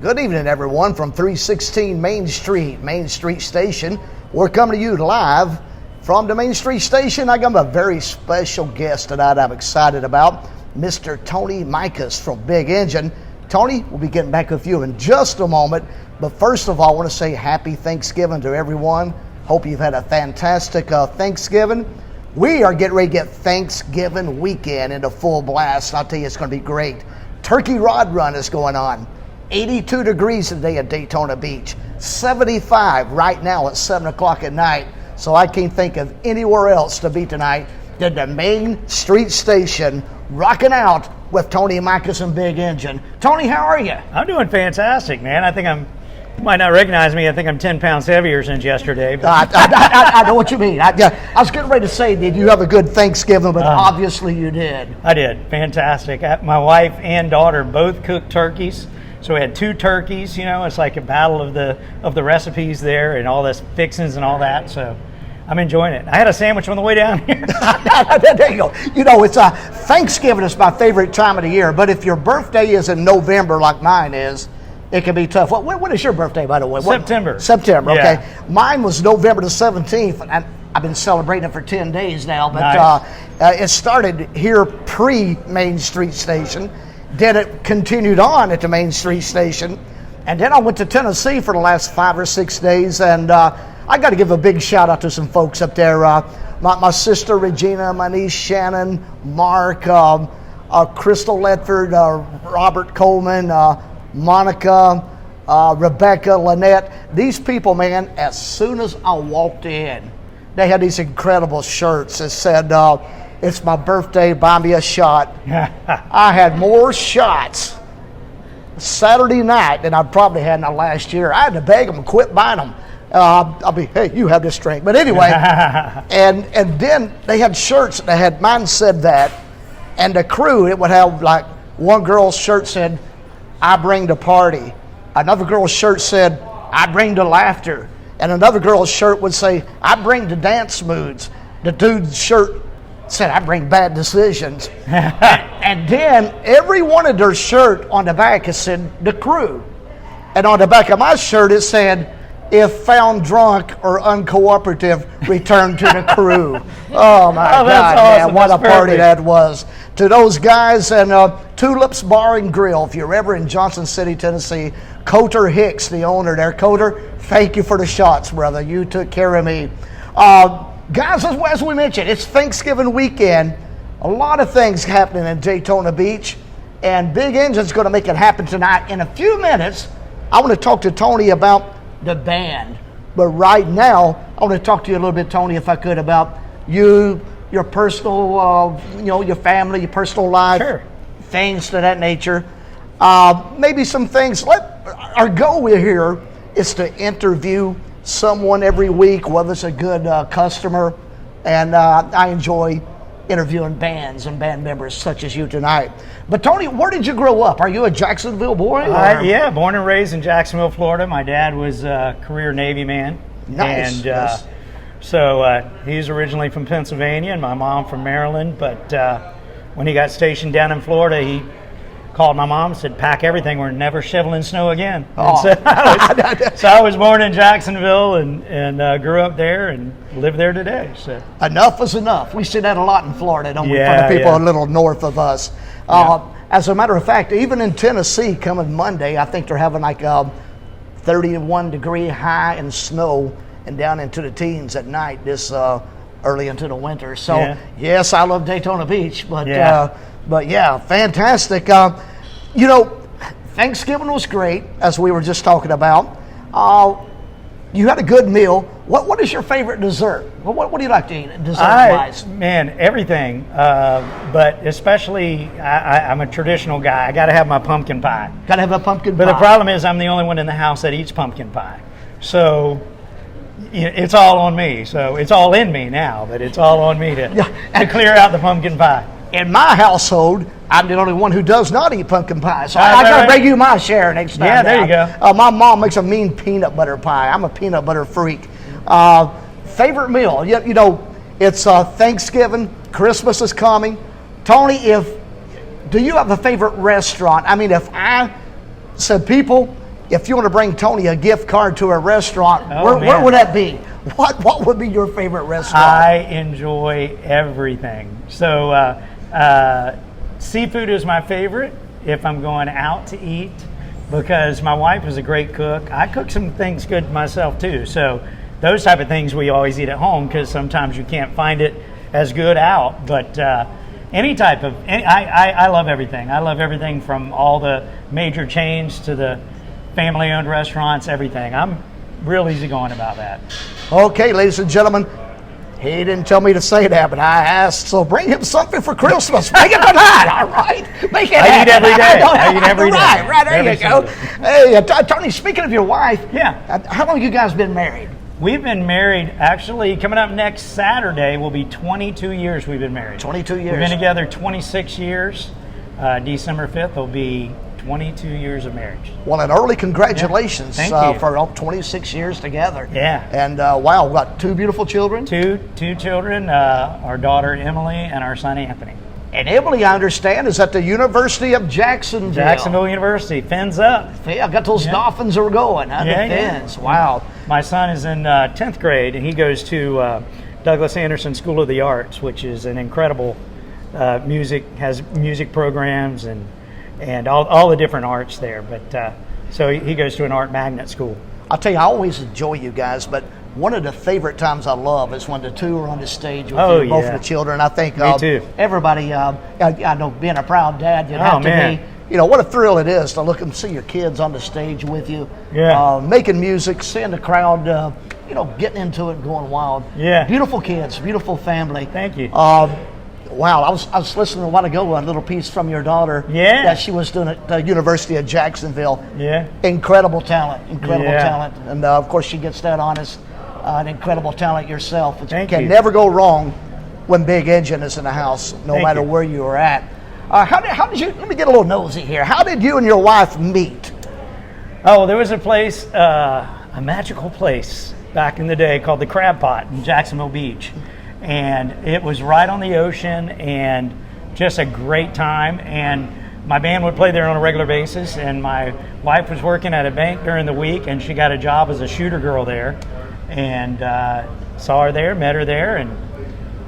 Good evening, everyone, from 316 Main Street Station. We're coming to you live from the Main Street Station. I got a very special guest tonight I'm excited about, Mr. Tony Mikus from Big Engine. Tony, we'll be getting back with you in just a moment. But first of all, I want to say happy Thanksgiving to everyone. Hope you've had a fantastic Thanksgiving. We are getting ready to get Thanksgiving weekend into full blast. I'll tell you, it's going to be great. Turkey Rod Run is going on. 82 degrees today at Daytona Beach. 75 right now at 7 o'clock at night. So I can't think of anywhere else to be tonight than the Main Street Station, rocking out with Tony Mikus and Big Engine. Tony, how are you? I'm doing fantastic, man. I think you might not recognize me. I think I'm 10 pounds heavier since yesterday. I know what you mean. I was getting ready to say, did you have a good Thanksgiving? But obviously you did. I did. Fantastic. My wife and daughter both cooked turkeys. So we had 2 turkeys. You know, it's like a battle of the recipes there and all this fixings and all that. So I'm enjoying it. I had a sandwich on the way down here. There you go. You know, it's Thanksgiving is my favorite time of the year. But if your birthday is in November like mine is, it can be tough. When is your birthday, by the way? September. September, okay. Yeah. Mine was November the 17th, and I've been celebrating it for 10 days now. But nice. It started here pre-Main Street Station. Then it continued on at the Main Street Station. And then I went to Tennessee for the last 5 or 6 days. And I got to give a big shout out to some folks up there. My sister Regina, my niece Shannon, Mark, Crystal Ledford, Robert Coleman, Monica, Rebecca, Lynette. These people, man, as soon as I walked in, they had these incredible shirts that said, it's my birthday, buy me a shot. I had more shots Saturday night than I probably had in the last year. I had to beg them and quit buying them. I'll be, hey, you have this drink. But anyway, and then they had shirts that had, mine said that, and the crew, it would have like one girl's shirt said, I bring the party. Another girl's shirt said, I bring the laughter. And another girl's shirt would say, I bring the dance moods. The dude's shirt said, I bring bad decisions. And then every one of their shirt on the back it said, the crew. And on the back of my shirt it said, if found drunk or uncooperative, return to the crew. Oh my God, awesome. man, what that's a party perfect. that was. To those guys, and Tulips Bar and Grill, if you're ever in Johnson City, Tennessee, Coter Hicks, the owner there. Coter, thank you for the shots, brother. You took care of me. Guys, as we mentioned, it's Thanksgiving weekend. A lot of things happening in Daytona Beach, and Big Engine's going to make it happen tonight. In a few minutes, I want to talk to Tony about the band. But right now, I want to talk to you a little bit, Tony, if I could, about you, your personal, your family, your personal life, Sure. Things to that nature. Maybe some things. Our goal here is to interview someone every week, whether it's a good customer, and I enjoy interviewing bands and band members such as you tonight. But Tony, where did you grow up? Are you a Jacksonville boy? Yeah, born and raised in Jacksonville, Florida. My dad was a career Navy man. Nice. And Yes. so he's originally from Pennsylvania and my mom from Maryland. But when he got stationed down in Florida, he called my mom and said, pack everything, we're never shoveling snow again. Oh. So I was born in Jacksonville and grew up there and live there today. So Enough is enough. We see that a lot in Florida, don't we? Yeah, For the people yeah. a little north of us. As a matter of fact, even in Tennessee, coming Monday, I think they're having like a 31-degree high and snow and down into the teens at night this early into the winter. So, Yeah. yes, I love Daytona Beach, but Yeah. fantastic. Thanksgiving was great, as we were just talking about. You had a good meal. What is your favorite dessert? What do you like to eat dessert-wise? Man, everything. But especially, I'm a traditional guy. I got to have my pumpkin pie. Got to have a pumpkin But pie. the problem is I'm the only one in the house that eats pumpkin pie. So it's all on me. So it's all in me now, but it's all on me to clear out the pumpkin pie. In my household, I'm the only one who does not eat pumpkin pie. So I got to right? bring you my share next time. Yeah, there you go. My mom makes a mean peanut butter pie. I'm a peanut butter freak. Favorite meal? It's Thanksgiving. Christmas is coming. Tony, do you have a favorite restaurant? I mean, if I said, people, if you want to bring Tony a gift card to a restaurant, where would that be? What would be your favorite restaurant? I enjoy everything. So seafood is my favorite if I'm going out to eat, because my wife is a great cook. I cook some things good myself too. So those type of things we always eat at home, because sometimes you can't find it as good out. But I love everything. I love everything from all the major chains to the family-owned restaurants, everything. I'm real easygoing about that. Okay, ladies and gentlemen, he didn't tell me to say that, but I asked, so bring him something for Christmas. Make it tonight, all right? Make it I eat every day. I eat every day. Right, there you go. Hey, Tony, speaking of your wife, yeah. How long have you guys been married? We've been married, actually, coming up next Saturday will be 22 years we've been married. 22 years. We've been together 26 years. December 5th will be 22 years of marriage. Well, an early congratulations Thank you. for 26 years together. Yeah. And wow, we've got 2 beautiful children. Two children, our daughter Emily and our son Anthony. And Emily, I understand, is at the University of Jacksonville. Jacksonville University, fins up. Yeah, I got those Dolphins are going, huh? The fins. Wow. My son is in 10th grade, and he goes to Douglas Anderson School of the Arts, which is an incredible has music programs and all the different arts there. But so he goes to an art magnet school. I'll tell you, I always enjoy you guys, but one of the favorite times I love is when the 2 are on the stage with you, both of the children. I think Me too. Everybody, I know being a proud dad, you'd have to be. You know, what a thrill it is to look and see your kids on the stage with you, making music, seeing the crowd, getting into it, going wild. Yeah. Beautiful kids, beautiful family. Thank you. Wow, I was listening a while ago, a little piece from your daughter that she was doing at the University of Jacksonville. Yeah. Incredible talent. And of course she gets that honest, an incredible talent yourself. Thank you. Can never go wrong when Big Engine is in the house, no matter where you are at. How did you, let me get a little nosy here. How did you and your wife meet? Oh, there was a place, a magical place back in the day called the Crab Pot in Jacksonville Beach. And it was right on the ocean and just a great time. And my band would play there on a regular basis. And my wife was working at a bank during the week, and she got a job as a shooter girl there. And saw her there, met her there, and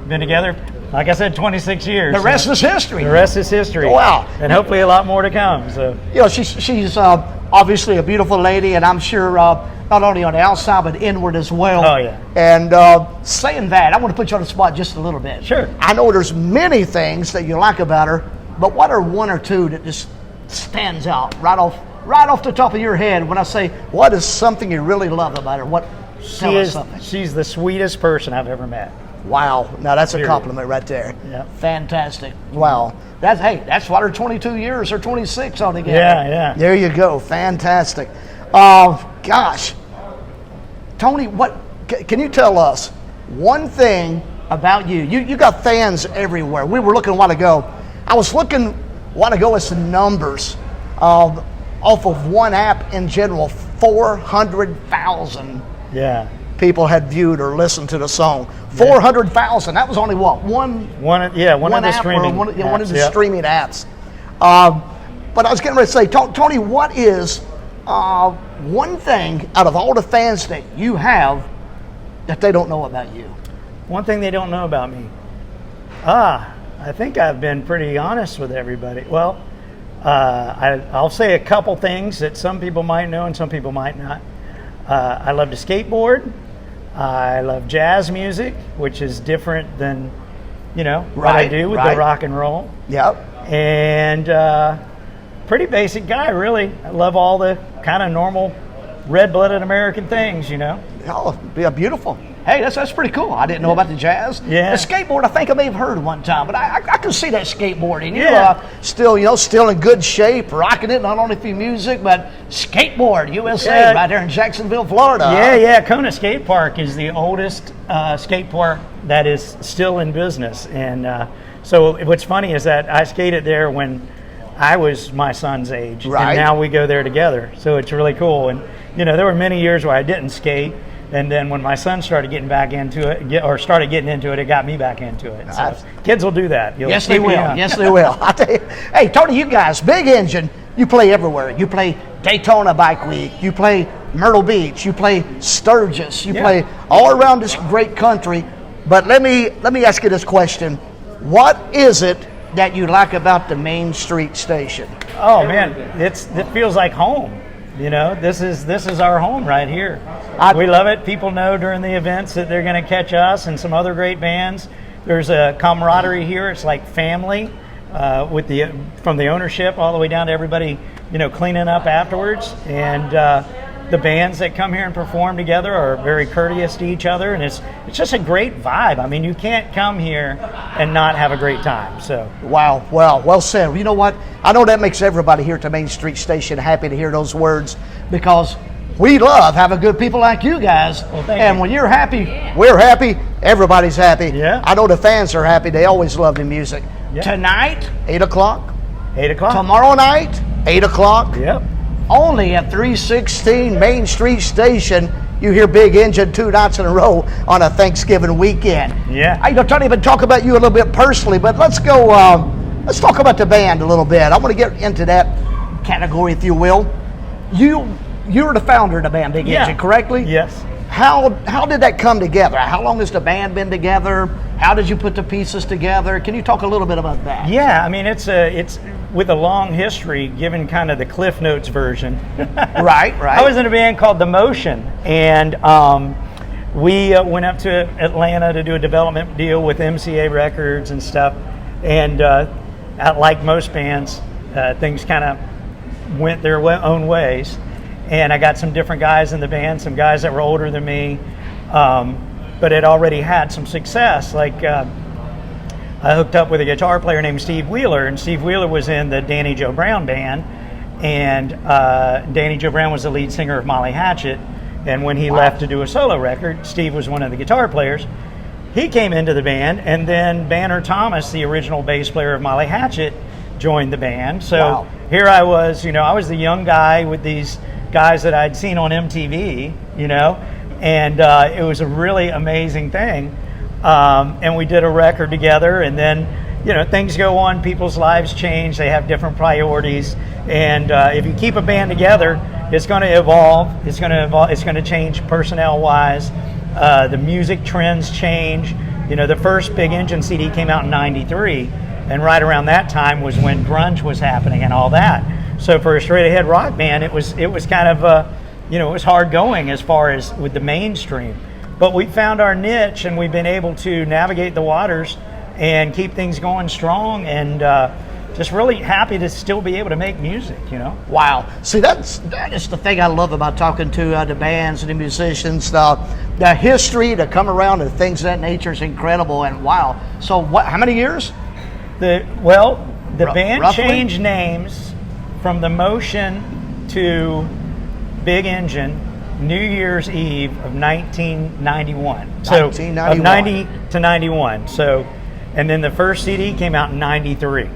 been together, like I said, 26 years. The rest is history. The rest is history. Wow. And hopefully a lot more to come. So she's obviously a beautiful lady, and I'm sure not only on the outside but inward as well. Oh yeah. And saying that, I want to put you on the spot just a little bit. Sure. I know there's many things that you like about her, but what are 1 or 2 that just stands out right off the top of your head when I say what is something you really love about her? She's the sweetest person I've ever met. Wow. Now that's a compliment right there. Yeah. Fantastic. Wow. That's what her 22 years or 26 altogether. Yeah. There you go. Fantastic. Gosh. Tony, what can you tell us one thing about you? You got fans everywhere. We were looking a while ago. I was looking a while ago at some numbers off of one app in general. 400,000 people had viewed or listened to the song. 400,000. That was only what? One of the streaming apps. One of the streaming apps. But I was getting ready to say, Tony, what is one thing out of all the fans that you have that they don't know about you? One thing they don't know about me. I think I've been pretty honest with everybody. Well, I'll say a couple things that some people might know and some people might not. I love to skateboard. I love jazz music, which is different than, what I do with the rock and roll. Yep. And pretty basic guy, really. I love all the kind of normal red-blooded American things, Oh, yeah, beautiful. Hey, that's pretty cool. I didn't know about the jazz. Yeah. The skateboard, I think I may have heard one time, but I can see that skateboarding. Yeah. Still in good shape, rocking it, not only for music, but skateboard, USA, right there in Jacksonville, Florida. Yeah. Kona Skate Park is the oldest skate park that is still in business. And so what's funny is that I skated there when I was my son's age. Right. And now we go there together. So it's really cool. And, there were many years where I didn't skate. And then when my son started getting back into it, started getting into it, it got me back into it. So kids will do that. Yes, they will. Yes, they will. I tell you, hey, Tony, you guys, Big Engine, you play everywhere. You play Daytona Bike Week, you play Myrtle Beach, you play Sturgis, you play all around this great country. But let me ask you this question. What is it that you like about the Main Street Station? Oh man, it feels like home. You know, this is our home right here. We love it. People know during the events that they're going to catch us and some other great bands. There's a camaraderie here. It's like family, from the ownership all the way down to everybody, you know, cleaning up afterwards. And the bands that come here and perform together are very courteous to each other, and it's just a great vibe. I mean, you can't come here and not have a great time. So wow, well said. You know what? I know that makes everybody here at the Main Street Station happy to hear those words, because we love having good people like you guys. Well, thank and you. When you're happy, we're happy. Everybody's happy. Yeah. I know the fans are happy. They always love the music. Yeah. Tonight, 8 o'clock. 8 o'clock. Tomorrow night, 8 o'clock. Yep. Only at 316 Main Street Station, you hear Big Engine 2 nights in a row on a Thanksgiving weekend. Yeah. I don't even talk about you a little bit personally, but let's go. Let's talk about the band a little bit. I want to get into that category, if you will. You're the founder of the band, Big Engine, correctly? Yes. How did that come together? How long has the band been together? How did you put the pieces together? Can you talk a little bit about that? Yeah, I mean, it's with a long history, given kind of the Cliff Notes version. Right. I was in a band called The Motion, and we went up to Atlanta to do a development deal with MCA Records and stuff. And like most bands, things kind of went their own ways. And I got some different guys in the band, some guys that were older than me, but had already had some success. Like I hooked up with a guitar player named Steve Wheeler, and Steve Wheeler was in the Danny Joe Brown band, and Danny Joe Brown was the lead singer of Molly Hatchet. And when he left to do a solo record, Steve was one of the guitar players. He came into the band, and then Banner Thomas, the original bass player of Molly Hatchet, joined the band. So here I was, you know, I was the young guy with these guys that I'd seen on MTV, you know, and it was a really amazing thing. And we did a record together, and then, you know, things go on, people's lives change, they have different priorities, and if you keep a band together, it's going to evolve, it's going to change personnel-wise, the music trends change. You know, the first Big Engine CD came out in '93, and right around that time was when grunge was happening and all that. So for a straight ahead rock band, it was kind of you know, it was hard going as far as with the mainstream. But we found our niche, and we've been able to navigate the waters and keep things going strong, and just really happy to still be able to make music, you know. Wow. See, that is the thing I love about talking to the bands and the musicians. The history to come around and things of that nature is incredible. And wow. So how many years? The band roughly? changed names from The Motion to Big Engine New Year's Eve of 1991. So 1991. of 90 to 91. So, and then the first CD came out in 93.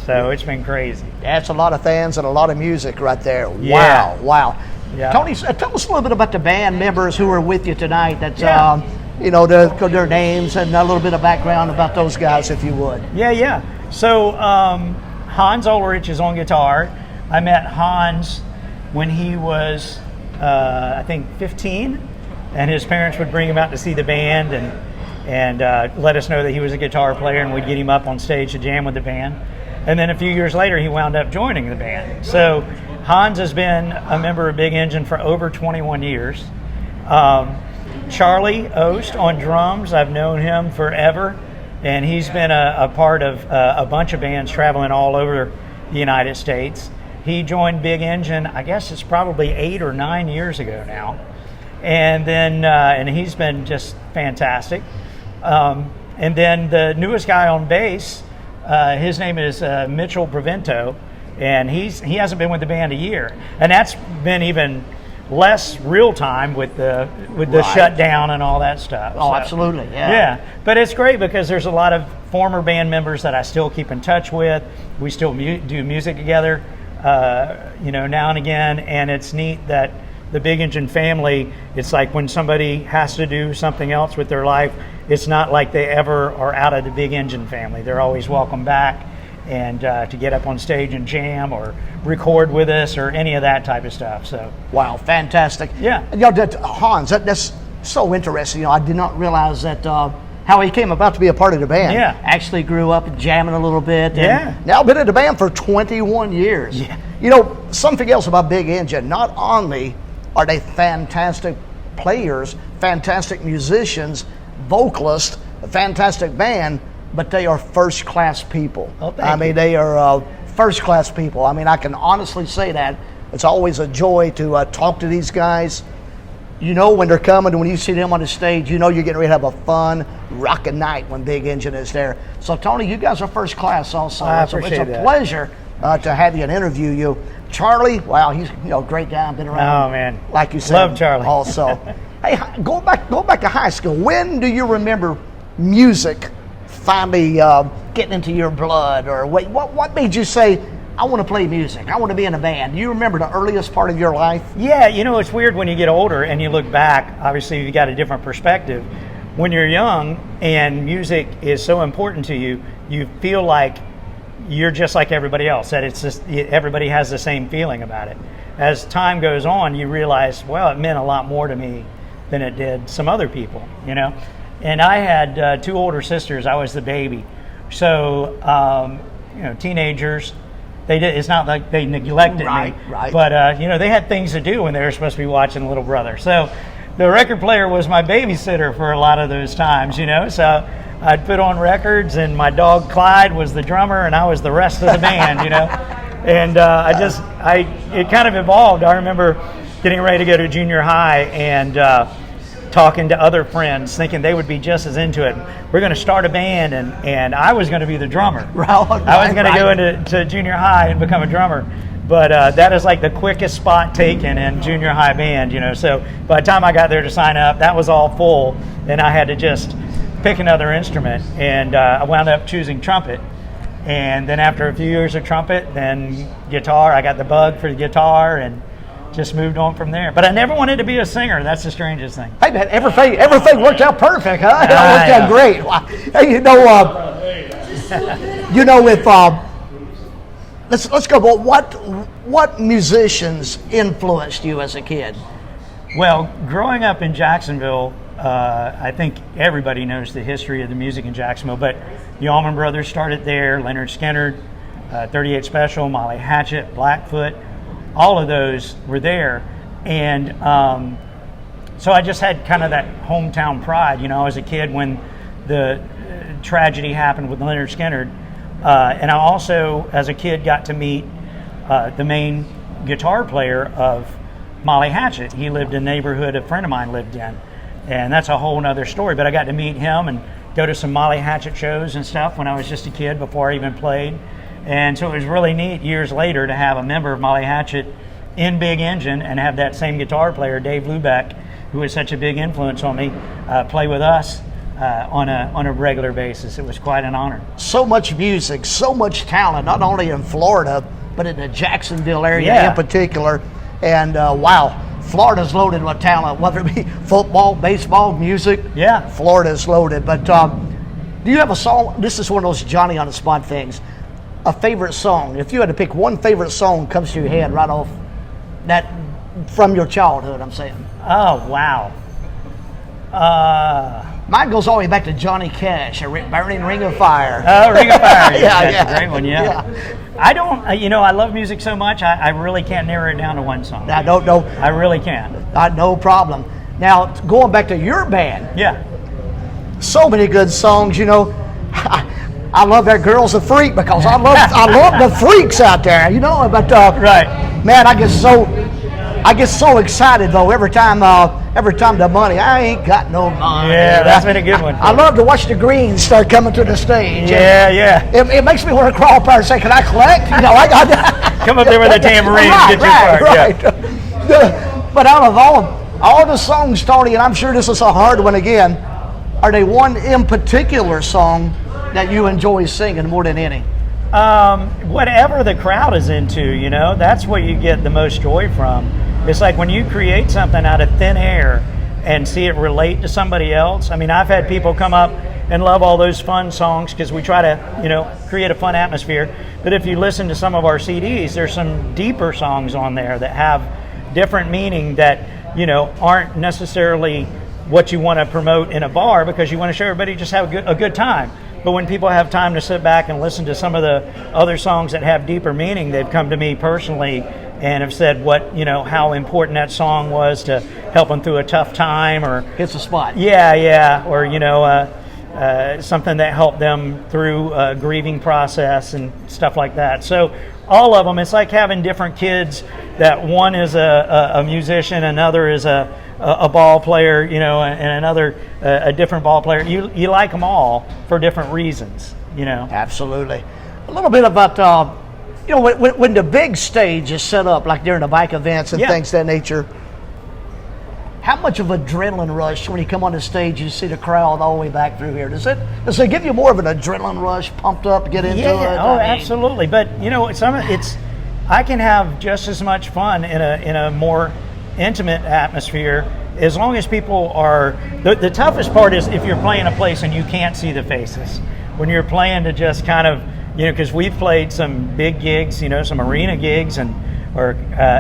So it's been crazy. That's a lot of fans and a lot of music right there. Yeah. Wow. Yeah. Tony, tell us a little bit about the band members who are with you tonight. That's you know, their names and a little bit of background about those guys, if you would. Yeah. So Hans Ulrich is on guitar. I met Hans when he was, I think, 15, and his parents would bring him out to see the band and let us know that he was a guitar player, and we'd get him up on stage to jam with the band. And then a few years later, he wound up joining the band. So Hans has been a member of Big Engine for over 21 years. Charlie Oast on drums, I've known him forever, and he's been a part of a bunch of bands traveling all over the United States. He joined Big Engine, I guess it's probably 8 or 9 years ago now. And then and he's been just fantastic. And then the newest guy on bass, his name is Mitchell Prevento, and he hasn't been with the band a year. And that's been even less real time with the shutdown and all that stuff. Oh, so, absolutely, yeah. But it's great because there's a lot of former band members that I still keep in touch with. We still do music together, you know, now and again. And it's neat that the Big Engine family, it's like when somebody has to do something else with their life, it's not like they ever are out of the Big Engine family. They're always welcome back. and to get up on stage and jam or record with us or any of that type of stuff. So wow, fantastic. Yeah. Hans, that's so interesting. I did not realize that how he came about to be a part of the band. Yeah. Actually grew up jamming a little bit. Yeah. Now been in the band for 21 years. Yeah. Something else about Big Engine, not only are they fantastic players, fantastic musicians, vocalists, a fantastic band, but they are first-class people. Oh, thank you. They are first-class people. I can honestly say that. It's always a joy to talk to these guys. When they're coming, when you see them on the stage, you're getting ready to have a fun, rocking night when Big Engine is there. So, Tony, you guys are first class also. I It's appreciate a that. pleasure to have you and interview you. Charlie, wow, he's great guy, been around. Oh, man. Like you said. Love Charlie. Also. Hey, go back to high school. When do you remember music finally getting into your blood? Or what made you say, I want to play music, I want to be in a band? Do you remember the earliest part of your life? Yeah, it's weird when you get older and you look back. Obviously, you got a different perspective. When you're young and music is so important to you, you feel like you're just like everybody else, that it's just everybody has the same feeling about it. As time goes on, you realize, well, it meant a lot more to me than it did some other people, And I had 2 older sisters. I was the baby. So, teenagers, it's not like they neglected me. Right. But, they had things to do when they were supposed to be watching Little Brother. So the record player was my babysitter for a lot of those times, So I'd put on records, and my dog Clyde was the drummer, and I was the rest of the band, And it kind of evolved. I remember getting ready to go to junior high and talking to other friends, thinking they would be just as into it. We're going to start a band, and I was going to be the drummer. I was going to go into junior high and become a drummer. But that is like the quickest spot taken in junior high band, So by the time I got there to sign up, that was all full, and I had to just pick another instrument. And I wound up choosing trumpet. And then after a few years of trumpet, then guitar. I got the bug for the guitar and just moved on from there. But I never wanted to be a singer. That's the strangest thing. Hey, man, everything worked out perfect, huh? It all worked out great. Hey, let's go. Well, what musicians influenced you as a kid? Well, growing up in Jacksonville, I think everybody knows the history of the music in Jacksonville, but the Allman Brothers started there, Leonard Skinner, 38 Special, Molly Hatchet, Blackfoot, all of those were there. And so I just had kind of that hometown pride, as a kid when the tragedy happened with Leonard Skinner. And I also, as a kid, got to meet the main guitar player of Molly Hatchet. He lived in a neighborhood a friend of mine lived in. And that's a whole nother story. But I got to meet him and go to some Molly Hatchet shows and stuff when I was just a kid before I even played. And so it was really neat years later to have a member of Molly Hatchet in Big Engine and have that same guitar player, Dave Lubeck, who was such a big influence on me, play with us on a regular basis. It was quite an honor. So much music, so much talent, not only in Florida, but in the Jacksonville area in particular. And wow, Florida's loaded with talent, whether it be football, baseball, music. Yeah. Florida's loaded. But do you have a song? This is one of those Johnny on the spot things. A favorite song. If you had to pick one favorite song comes to your head right off that from your childhood, I'm saying. Oh, wow. Mine goes all the way back to Johnny Cash, Burning Ring of Fire. Oh, Ring of Fire. Yeah, That's a great one, yeah. I don't, I love music so much, I really can't narrow it down to one song. I don't know. I really can't. No problem. Now, going back to your band. Yeah. So many good songs, I love that Girl's a Freak because I love the freaks out there, but right. Man, I get so excited though every time the money. I ain't got no money. Yeah, that's been a good one. I love to watch the greens start coming to the stage. Yeah. It makes me want to crawl up there and say, "Can I collect?" I got come up there with a tambourine and get your part. Right. Yeah. But out of all the songs, Tony, and I'm sure this is a hard one again, are there one in particular song that you enjoy singing more than any? Whatever the crowd is into, that's what you get the most joy from. It's like when you create something out of thin air and see it relate to somebody else. I mean, I've had people come up and love all those fun songs because we try to, create a fun atmosphere. But if you listen to some of our CDs, there's some deeper songs on there that have different meaning that, aren't necessarily what you want to promote in a bar because you want to show everybody just have a good time. But when people have time to sit back and listen to some of the other songs that have deeper meaning, they've come to me personally and have said how important that song was to help them through a tough time, or hits a spot. Yeah, or something that helped them through a grieving process and stuff like that. So all of them, it's like having different kids. That one is a musician, another is a ball player, and another a different ball player. You like them all for different reasons, Absolutely. A little bit about when the big stage is set up, like during the bike events and things of that nature. How much of adrenaline rush when you come on the stage, you see the crowd all the way back through here? Does it give you more of an adrenaline rush, pumped up, get into it? Absolutely. But I can have just as much fun in a more intimate atmosphere as long as people are. The toughest part is if you're playing a place and you can't see the faces. When you're playing to just kind of, because we've played some big gigs, some arena gigs or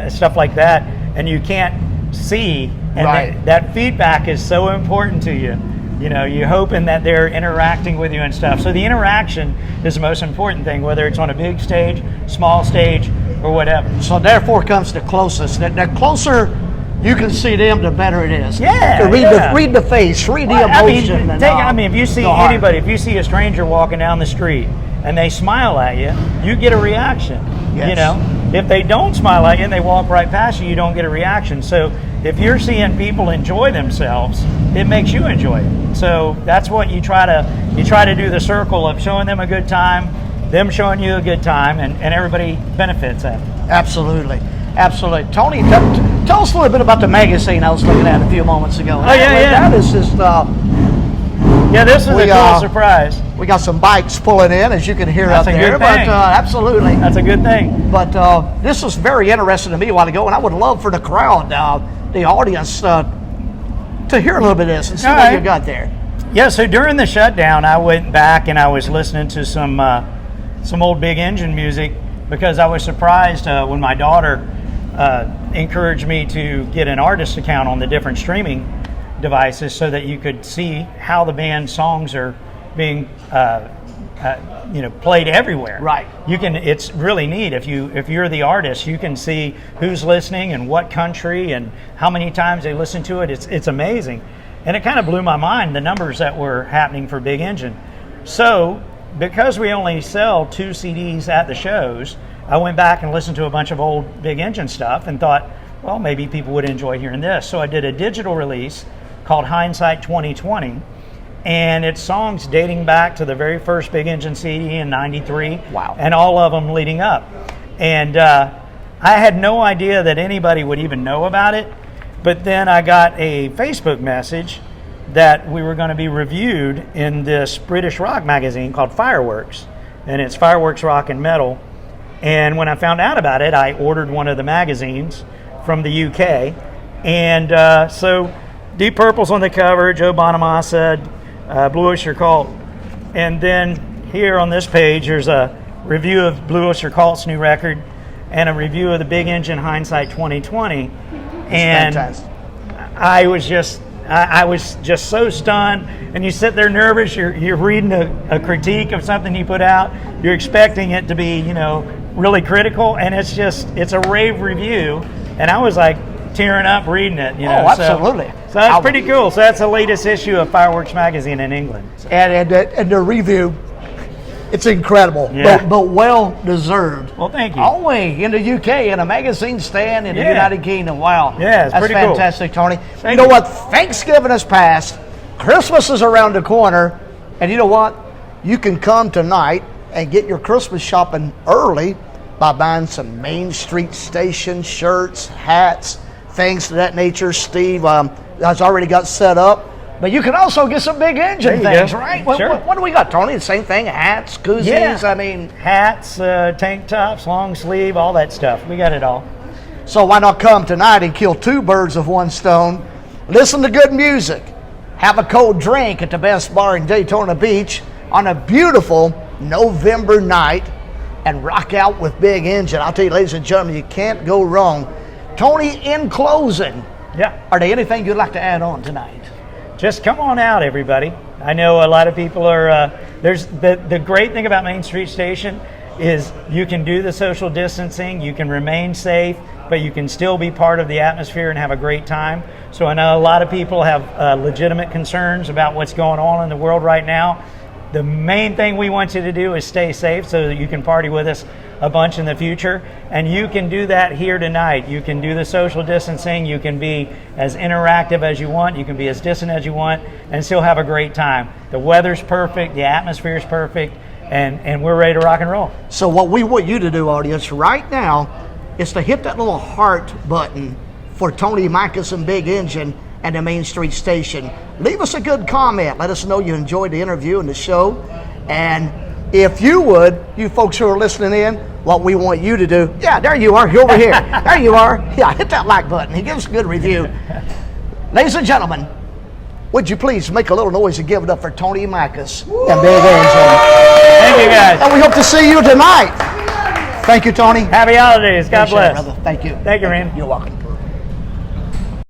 stuff like that, and you can't see, and that feedback is so important to you. You're hoping that they're interacting with you and stuff. So the interaction is the most important thing, whether it's on a big stage, small stage, or whatever. So therefore comes the closest. The closer you can see them, the better it is. Yeah. To read the face, read the emotion. If you see anybody, if you see a stranger walking down the street and they smile at you, you get a reaction. Yes. If they don't smile at you and they walk right past you, you don't get a reaction. So if you're seeing people enjoy themselves, it makes you enjoy it. So that's what you try to do, the circle of showing them a good time, them showing you a good time, and everybody benefits at it. Absolutely. Tony, tell us a little bit about the magazine I was looking at a few moments ago. Yeah. That is just... this is a cool surprise. We got some bikes pulling in, as you can hear That's out a there. good thing. But absolutely, that's a good thing. But this was very interesting to me a while ago, and I would love for the crowd, the audience, to hear a little bit of this and see what you got there. Yeah. So during the shutdown, I went back and I was listening to some old Big Engine music because I was surprised when my daughter encouraged me to get an artist account on the different streaming devices so that you could see how the band's songs are being played everywhere. Right. It's really neat. If you're the artist, you can see who's listening and what country and how many times they listen to it. It's amazing. And it kind of blew my mind, the numbers that were happening for Big Engine. So because we only sell 2 CDs at the shows, I went back and listened to a bunch of old Big Engine stuff and thought, well, maybe people would enjoy hearing this. So I did a digital release called Hindsight 2020, and it's songs dating back to the very first Big Engine CD in '93. Wow. And all of them leading up. And I had no idea that anybody would even know about it, but then I got a Facebook message that we were going to be reviewed in this British rock magazine called Fireworks, and it's Fireworks Rock and Metal. And when I found out about it, I ordered one of the magazines from the UK, and so Deep Purple's on the cover, Joe Bonamassa, Blue Oyster Cult, and then here on this page there's a review of Blue Oyster Cult's new record and a review of the Big Engine Hindsight 2020. And fantastic. I was just so stunned. And you sit there nervous. You're reading a critique of something you put out. You're expecting it to be really critical, and it's a rave review. And I was like tearing up reading it. Oh, absolutely. So that's pretty cool. So that's the latest issue of Fireworks Magazine in England. So. And the review, it's incredible, but well deserved. Well, thank you. Only in the UK, in a magazine stand in the United Kingdom. Wow. Yeah, it's that's pretty fantastic, cool. Tony. You know what? Thanksgiving has passed. Christmas is around the corner. And you know what? You can come tonight and get your Christmas shopping early by buying some Main Street Station shirts, hats, things of that nature. Steve has already got set up. But you can also get some Big Engine things, right? Sure. What do we got, Tony? The same thing? Hats, koozies? Yeah. Hats, tank tops, long sleeve, all that stuff. We got it all. So why not come tonight and kill 2 birds with 1 stone? Listen to good music. have a cold drink at the best bar in Daytona Beach on a beautiful November night, and rock out with Big Engine. I'll tell you, ladies and gentlemen, you can't go wrong. Tony, in closing, are there anything you'd like to add on tonight? Just come on out, everybody. I know a lot of people are, there's the great thing about Main Street Station is you can do the social distancing, you can remain safe, but you can still be part of the atmosphere and have a great time. So I know a lot of people have legitimate concerns about what's going on in the world right now. The main thing we want you to do is stay safe so that you can party with us a bunch in the future. And you can do that here tonight. You can do the social distancing. You can be as interactive as you want. You can be as distant as you want and still have a great time. The weather's perfect. The atmosphere's perfect. And we're ready to rock and roll. So what we want you to do, audience, right now is to hit that little heart button for Tony Mikus and Big Engine and the Main Street Station. Leave us a good comment. Let us know you enjoyed the interview and the show. And if you would, you folks who are listening in, what we want you to do, there you are, you're over here. There you are. Yeah, hit that like button. He gives a good review. Ladies and gentlemen, would you please make a little noise and give it up for Tony Mikus and Big Engine. Thank you, guys. And we hope to see you tonight. Thank you, Tony. Happy holidays. God bless. Brother. Thank you. Thank you, Randy. You're welcome.